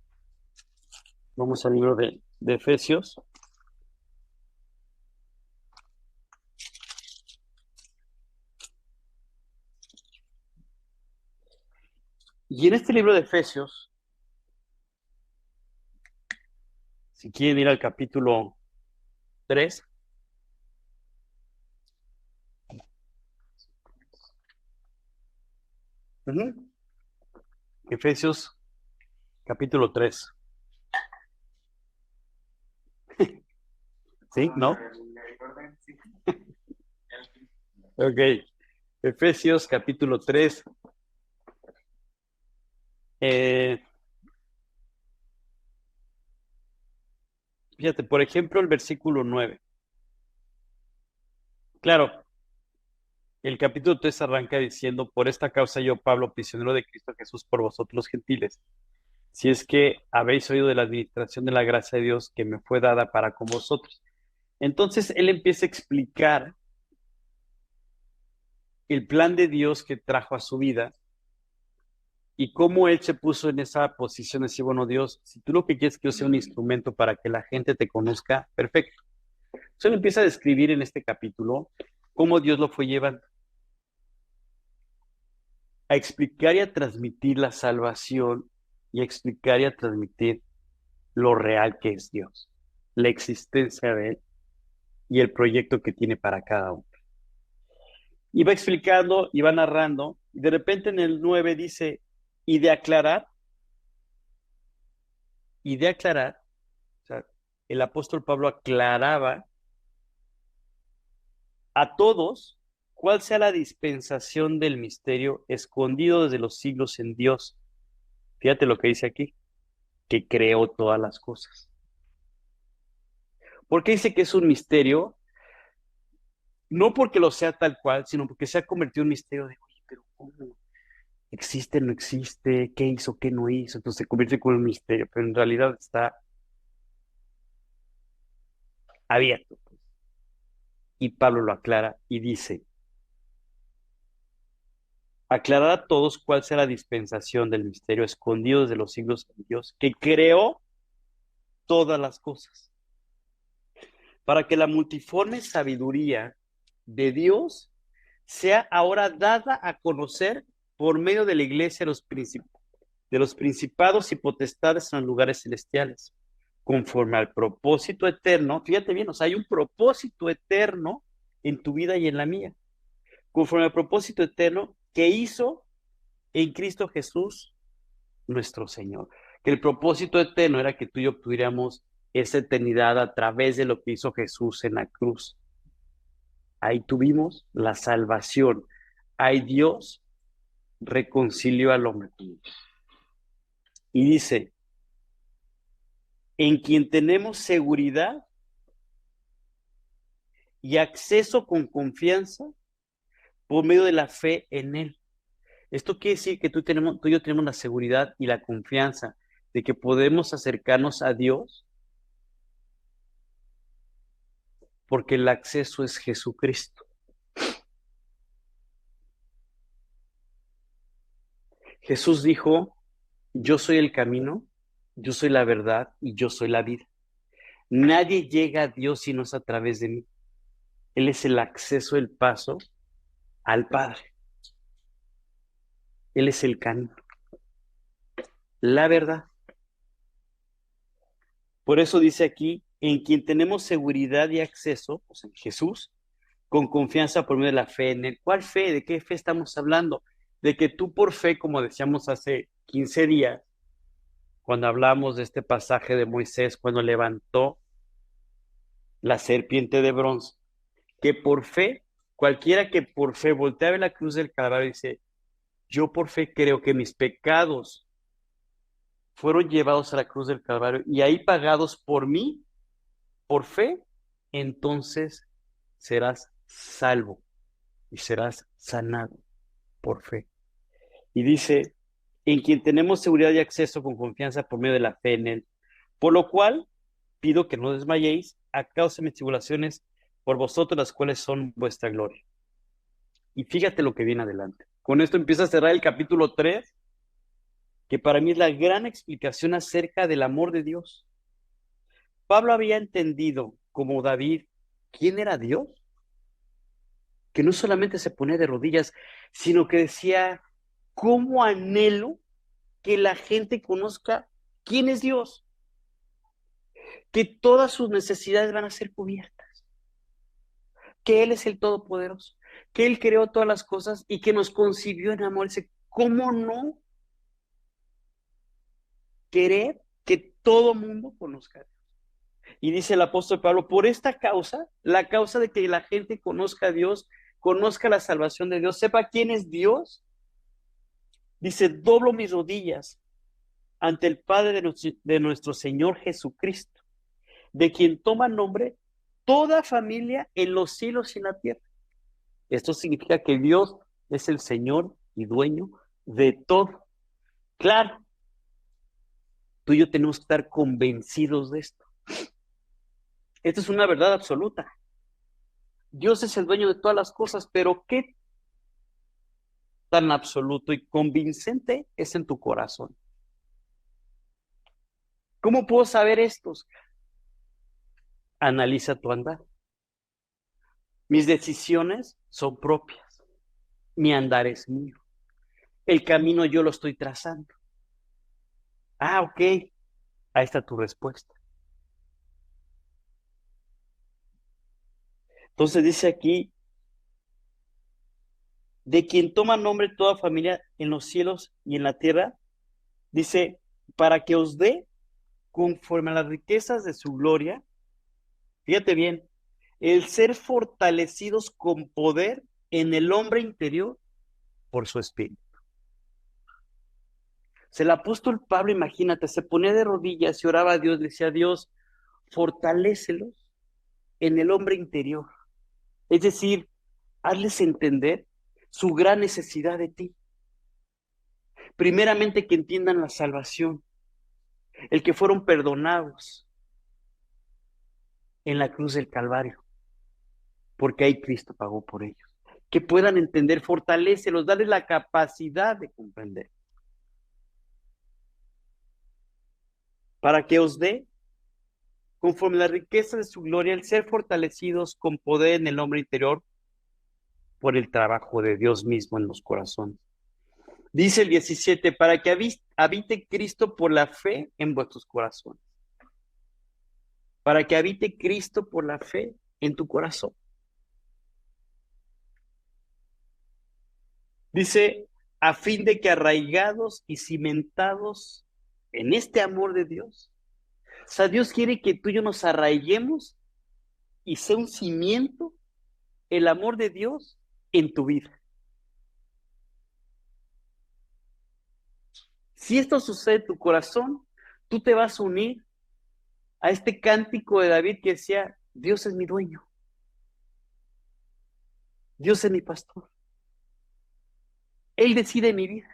S2: vamos al libro de Efesios. Y en este libro de Efesios, si quieren ir al capítulo 3, Efesios capítulo 3. ¿Sí? ¿No? Ok. Efesios capítulo 3. Fíjate, por ejemplo, el versículo 9. Claro, el capítulo 3 arranca diciendo, por esta causa yo, Pablo, prisionero de Cristo Jesús, por vosotros los gentiles, si es que habéis oído de la administración de la gracia de Dios que me fue dada para con vosotros. Entonces él empieza a explicar el plan de Dios que trajo a su vida y cómo él se puso en esa posición de decir, bueno, Dios, si tú lo que quieres es que yo sea un instrumento para que la gente te conozca, perfecto. Entonces él empieza a describir en este capítulo cómo Dios lo fue llevando, a explicar y a transmitir la salvación y a explicar y a transmitir lo real que es Dios, la existencia de Él y el proyecto que tiene para cada uno. Y va explicando y va narrando, y de repente en el 9 dice, y de aclarar, o sea, el apóstol Pablo aclaraba a todos cuál sea la dispensación del misterio escondido desde los siglos en Dios. Fíjate lo que dice aquí, que creó todas las cosas. ¿Por qué dice que es un misterio? No porque lo sea tal cual, sino porque se ha convertido en un misterio de, oye, pero ¿cómo? ¿Existe, no existe? ¿Qué hizo, qué no hizo? Entonces se convierte como un misterio, pero en realidad está abierto. Y Pablo lo aclara y dice, aclarar a todos cuál sea la dispensación del misterio escondido desde los siglos en Dios, que creó todas las cosas, para que la multiforme sabiduría de Dios sea ahora dada a conocer por medio de la iglesia de los principados y potestades en los lugares celestiales, conforme al propósito eterno. Fíjate bien, o sea, hay un propósito eterno en tu vida y en la mía, conforme al propósito eterno que hizo en Cristo Jesús, nuestro Señor. Que el propósito eterno era que tú y yo obtuviéramos esa eternidad a través de lo que hizo Jesús en la cruz. Ahí tuvimos la salvación. Ahí Dios reconcilió al hombre. Y dice, en quien tenemos seguridad y acceso con confianza por medio de la fe en Él. Esto quiere decir que tú y yo tenemos la seguridad y la confianza de que podemos acercarnos a Dios porque el acceso es Jesucristo. Jesús dijo, yo soy el camino, yo soy la verdad y yo soy la vida. Nadie llega a Dios si no es a través de mí. Él es el acceso, el paso al Padre. Él es el camino, la verdad. Por eso dice aquí, en quien tenemos seguridad y acceso, pues en Jesús, con confianza por medio de la fe en Él. ¿Cuál fe? ¿De qué fe estamos hablando? De que tú por fe, como decíamos hace 15 días, cuando hablamos de este pasaje de Moisés, cuando levantó la serpiente de bronce, que por fe, cualquiera que por fe voltea a ver la cruz del Calvario y dice, yo por fe creo que mis pecados fueron llevados a la cruz del Calvario y ahí pagados por mí, por fe, entonces serás salvo y serás sanado por fe. Y dice, en quien tenemos seguridad y acceso con confianza por medio de la fe en Él. Por lo cual, pido que no desmayéis a causa de mis tribulaciones, por vosotros, las cuales son vuestra gloria. Y fíjate lo que viene adelante. Con esto empieza a cerrar el capítulo 3, que para mí es la gran explicación acerca del amor de Dios. Pablo había entendido, como David, quién era Dios, que no solamente se ponía de rodillas, sino que decía, ¿cómo anhelo que la gente conozca quién es Dios? Que todas sus necesidades van a ser cubiertas, que Él es el Todopoderoso, que Él creó todas las cosas y que nos concibió en amor. Dice, ¿cómo no querer que todo mundo conozca a Dios? Y dice el apóstol Pablo, por esta causa, la causa de que la gente conozca a Dios, conozca la salvación de Dios, sepa quién es Dios, dice, doblo mis rodillas ante el Padre de nuestro Señor Jesucristo, de quien toma nombre toda familia en los cielos y en la tierra. Esto significa que Dios es el Señor y dueño de todo. Claro, tú y yo tenemos que estar convencidos de esto. Esto es una verdad absoluta. Dios es el dueño de todas las cosas, pero ¿qué tan absoluto y convincente es en tu corazón? ¿Cómo puedo saber estos? Analiza tu andar. Mis decisiones son propias. Mi andar es mío. El camino yo lo estoy trazando. Ah, ok. Ahí está tu respuesta. Entonces dice aquí, de quien toma nombre toda familia en los cielos y en la tierra, dice, para que os dé conforme a las riquezas de su gloria, fíjate bien, el ser fortalecidos con poder en el hombre interior por su espíritu. El apóstol Pablo, imagínate, se ponía de rodillas y oraba a Dios, le decía a Dios, fortalécelos en el hombre interior. Es decir, hazles entender su gran necesidad de ti. Primeramente que entiendan la salvación, el que fueron perdonados en la cruz del Calvario, porque ahí Cristo pagó por ellos. Que puedan entender, fortalécelos, darles la capacidad de comprender. Para que os dé, conforme la riqueza de su gloria, el ser fortalecidos con poder en el hombre interior por el trabajo de Dios mismo en los corazones. Dice el 17, para que habite Cristo por la fe en vuestros corazones. Para que habite Cristo por la fe en tu corazón. Dice, a fin de que arraigados y cimentados en este amor de Dios. O sea, Dios quiere que tú y yo nos arraiguemos y sea un cimiento el amor de Dios en tu vida. Si esto sucede en tu corazón, tú te vas a unir a este cántico de David que decía, Dios es mi dueño. Dios es mi pastor. Él decide mi vida.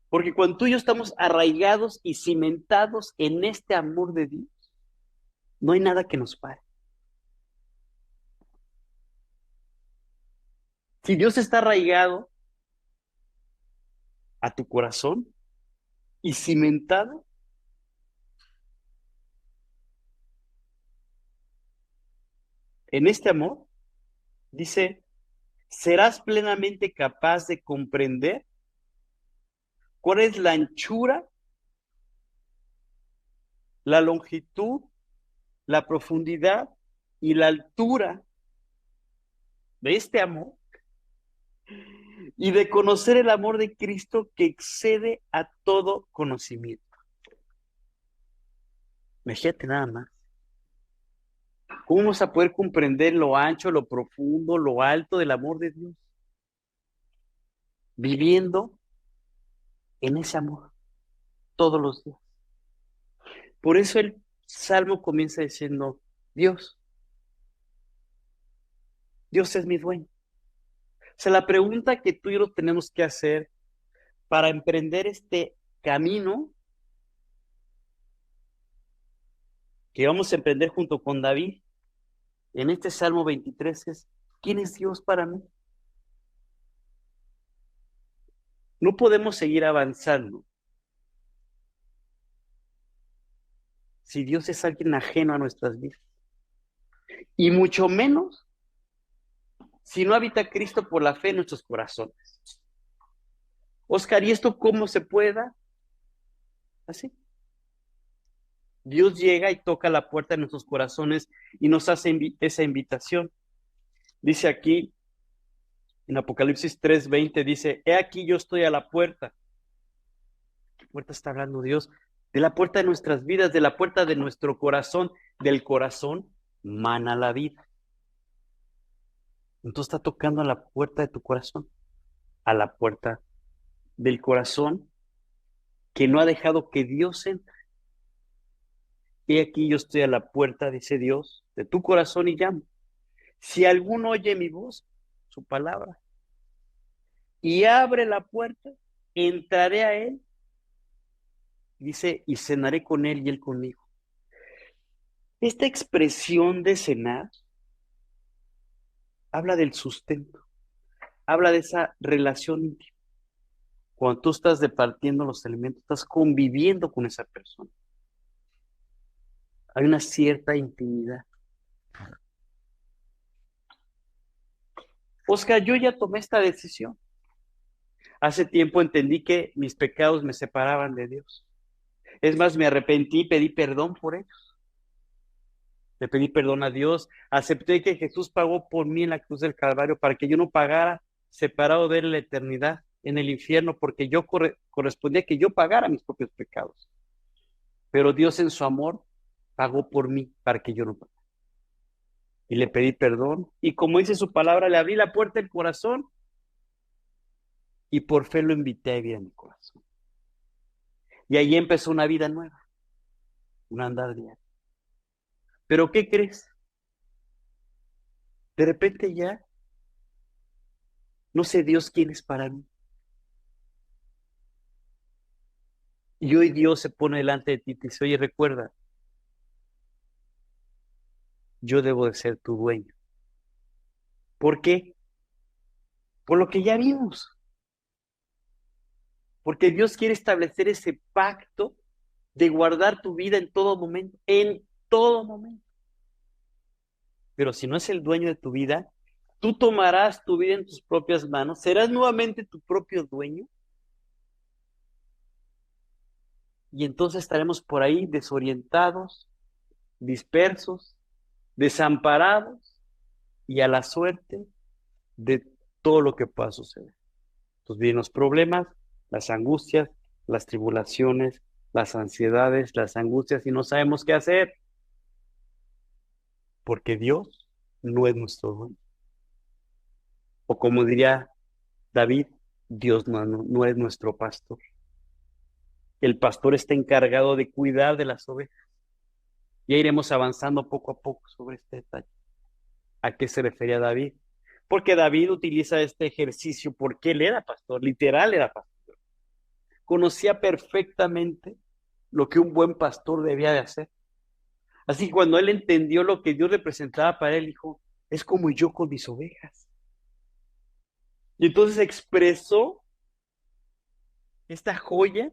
S2: Porque cuando tú y yo estamos arraigados y cimentados en este amor de Dios, no hay nada que nos pare. Si Dios está arraigado a tu corazón y cimentado, en este amor, dice, serás plenamente capaz de comprender cuál es la anchura, la longitud, la profundidad y la altura de este amor y de conocer el amor de Cristo que excede a todo conocimiento. Imagínate nada más. ¿Cómo vamos a poder comprender lo ancho, lo profundo, lo alto del amor de Dios? Viviendo en ese amor todos los días. Por eso el Salmo comienza diciendo, Dios es mi dueño. O sea, la pregunta que tú y yo tenemos que hacer para emprender este camino que vamos a emprender junto con David en este Salmo 23 es, ¿quién es Dios para mí? No podemos seguir avanzando si Dios es alguien ajeno a nuestras vidas. Y mucho menos si no habita Cristo por la fe en nuestros corazones. Oscar, ¿y esto cómo se puede dar? Así. Dios llega y toca la puerta de nuestros corazones y nos hace esa invitación. Dice aquí, en Apocalipsis 3:20, dice, he aquí yo estoy a la puerta. ¿Qué puerta está hablando Dios? De la puerta de nuestras vidas, de la puerta de nuestro corazón. Del corazón mana la vida. Entonces está tocando a la puerta de tu corazón, a la puerta del corazón que no ha dejado que Dios entre. Y aquí yo estoy a la puerta, dice Dios, de tu corazón y llamo. Si alguno oye mi voz, su palabra, y abre la puerta, entraré a él, dice, y cenaré con él y él conmigo. Esta expresión de cenar habla del sustento, habla de esa relación íntima. Cuando tú estás departiendo los alimentos, estás conviviendo con esa persona. Hay una cierta intimidad. Oscar, yo ya tomé esta decisión. Hace tiempo entendí que mis pecados me separaban de Dios. Es más, me arrepentí y pedí perdón por ellos. Le pedí perdón a Dios. Acepté que Jesús pagó por mí en la cruz del Calvario para que yo no pagara separado de él la eternidad en el infierno, porque yo correspondía que yo pagara mis propios pecados. Pero Dios en su amor pagó por mí para que yo no pagara. Y le pedí perdón. Y como dice su palabra, le abrí la puerta del corazón y por fe lo invité a vivir en mi corazón. Y ahí empezó una vida nueva, un andar diario. Pero ¿qué crees? De repente ya no sé Dios quién es para mí. Y hoy Dios se pone delante de ti y te dice, oye, recuerda, yo debo de ser tu dueño. ¿Por qué? Por lo que ya vimos. Porque Dios quiere establecer ese pacto de guardar tu vida en todo momento, en todo momento. Pero si no es el dueño de tu vida, tú tomarás tu vida en tus propias manos, serás nuevamente tu propio dueño. Y entonces estaremos por ahí desorientados, dispersos, desamparados y a la suerte de todo lo que pueda suceder. Entonces vienen los problemas, las angustias, las tribulaciones, las ansiedades, las angustias y no sabemos qué hacer porque Dios no es nuestro dueño. O como diría David, Dios no es nuestro pastor. El pastor está encargado de cuidar de las ovejas. Ya iremos avanzando poco a poco sobre este detalle. ¿A qué se refería David? Porque David utiliza este ejercicio porque él era pastor, literal era pastor. Conocía perfectamente lo que un buen pastor debía de hacer. Así que cuando él entendió lo que Dios representaba para él, dijo, es como yo con mis ovejas. Y entonces expresó esta joya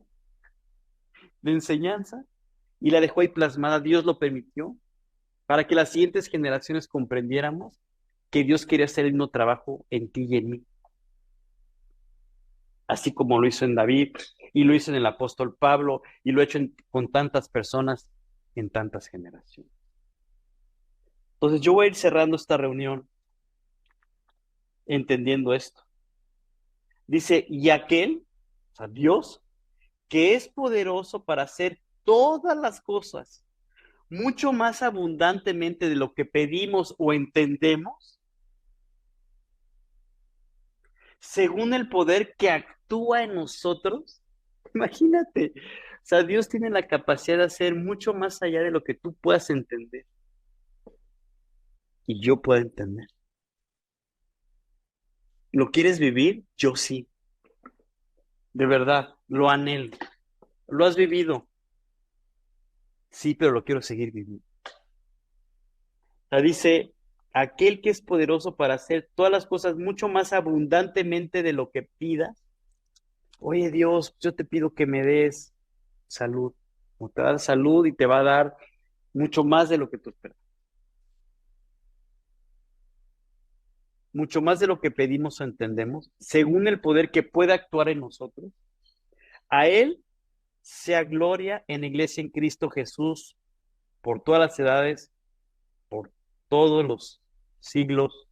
S2: de enseñanza y la dejó ahí plasmada. Dios lo permitió para que las siguientes generaciones comprendiéramos que Dios quería hacer el mismo trabajo en ti y en mí. Así como lo hizo en David y lo hizo en el apóstol Pablo y lo ha hecho con tantas personas en tantas generaciones. Entonces yo voy a ir cerrando esta reunión entendiendo esto. Dice, y aquel, o sea, Dios, que es poderoso para hacer todas las cosas mucho más abundantemente de lo que pedimos o entendemos, según el poder que actúa en nosotros. Imagínate, o sea, Dios tiene la capacidad de hacer mucho más allá de lo que tú puedas entender y yo pueda entender. ¿Lo quieres vivir? Yo sí. De verdad, lo anhelo. ¿Lo has vivido? Sí, pero lo quiero seguir viviendo. O sea, dice aquel que es poderoso para hacer todas las cosas mucho más abundantemente de lo que pidas. Oye Dios, yo te pido que me des salud. O te va a dar salud y te va a dar mucho más de lo que tú esperas. Mucho más de lo que pedimos o entendemos, según el poder que puede actuar en nosotros. A Él sea gloria en la iglesia en Cristo Jesús por todas las edades, por todos los siglos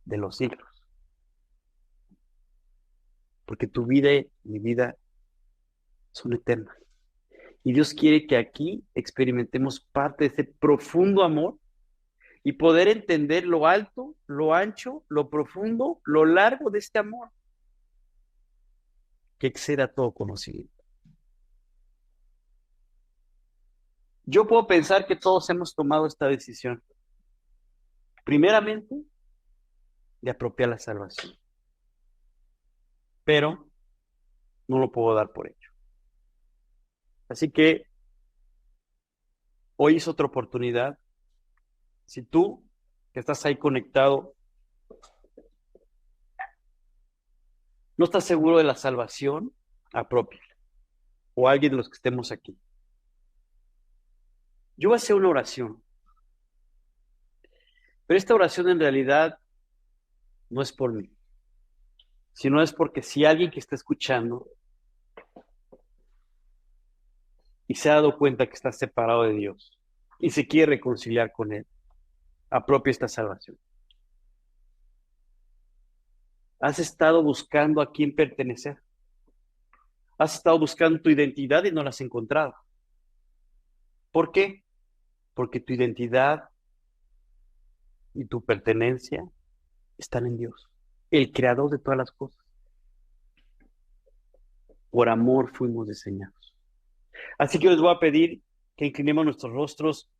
S2: de los siglos. Porque tu vida y mi vida son eternas. Y Dios quiere que aquí experimentemos parte de ese profundo amor y poder entender lo alto, lo ancho, lo profundo, lo largo de este amor que exceda todo conocimiento. Yo puedo pensar que todos hemos tomado esta decisión. Primeramente, de apropiar la salvación. Pero no lo puedo dar por hecho. Así que hoy es otra oportunidad. Si tú, que estás ahí conectado, no estás seguro de la salvación, apropiala. O alguien de los que estemos aquí. Yo voy a hacer una oración. Pero esta oración en realidad no es por mí, sino es porque si alguien que está escuchando y se ha dado cuenta que está separado de Dios y se quiere reconciliar con Él, apropia esta salvación. Has estado buscando a quién pertenecer. Has estado buscando tu identidad y no la has encontrado. ¿Por qué? Porque tu identidad y tu pertenencia están en Dios, el creador de todas las cosas. Por amor fuimos diseñados. Así que les voy a pedir que inclinemos nuestros rostros,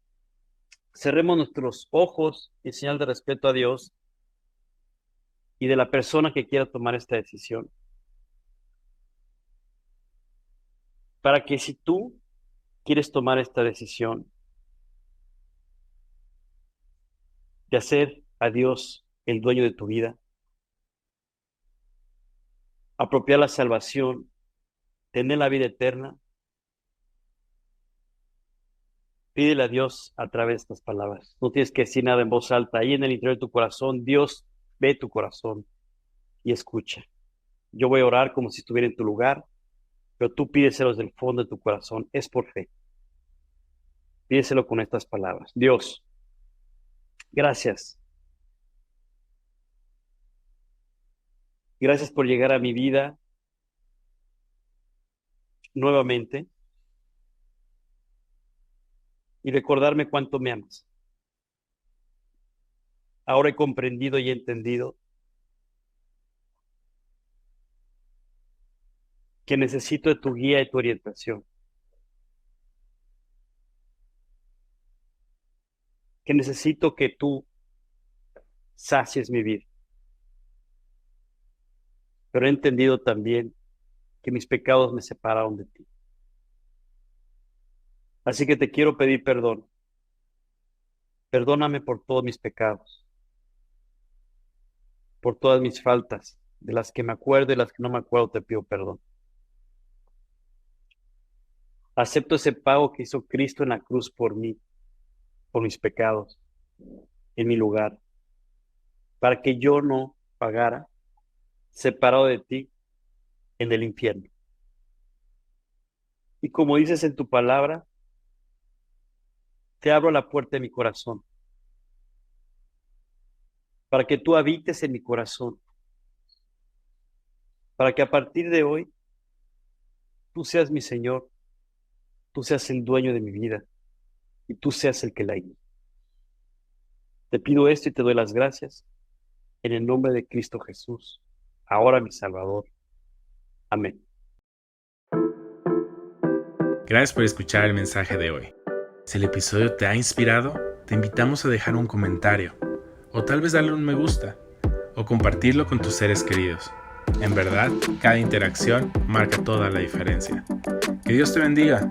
S2: cerremos nuestros ojos en señal de respeto a Dios y de la persona que quiera tomar esta decisión. Para que si tú quieres tomar esta decisión de hacer a Dios el dueño de tu vida, apropiar la salvación, tener la vida eterna, pídele a Dios a través de estas palabras. No tienes que decir nada en voz alta. Ahí en el interior de tu corazón, Dios ve tu corazón y escucha. Yo voy a orar como si estuviera en tu lugar, pero tú pídeselo desde el fondo de tu corazón. Es por fe. Pídeselo con estas palabras. Dios, gracias. Gracias por llegar a mi vida nuevamente y recordarme cuánto me amas. Ahora he comprendido y he entendido que necesito de tu guía y tu orientación. Que necesito que tú sacies mi vida. Pero he entendido también que mis pecados me separaron de ti. Así que te quiero pedir perdón. Perdóname por todos mis pecados, por todas mis faltas, de las que me acuerdo y las que no me acuerdo, te pido perdón. Acepto ese pago que hizo Cristo en la cruz por mí, por mis pecados, en mi lugar, para que yo no pagara separado de ti en el infierno. Y como dices en tu palabra, te abro la puerta de mi corazón, para que tú habites en mi corazón, para que a partir de hoy tú seas mi Señor, tú seas el dueño de mi vida y tú seas el que la guía. Te pido esto y te doy las gracias en el nombre de Cristo Jesús, ahora mi Salvador. Amén.
S1: Gracias por escuchar el mensaje de hoy. Si el episodio te ha inspirado, te invitamos a dejar un comentario, o tal vez darle un me gusta, o compartirlo con tus seres queridos. En verdad, cada interacción marca toda la diferencia. Que Dios te bendiga.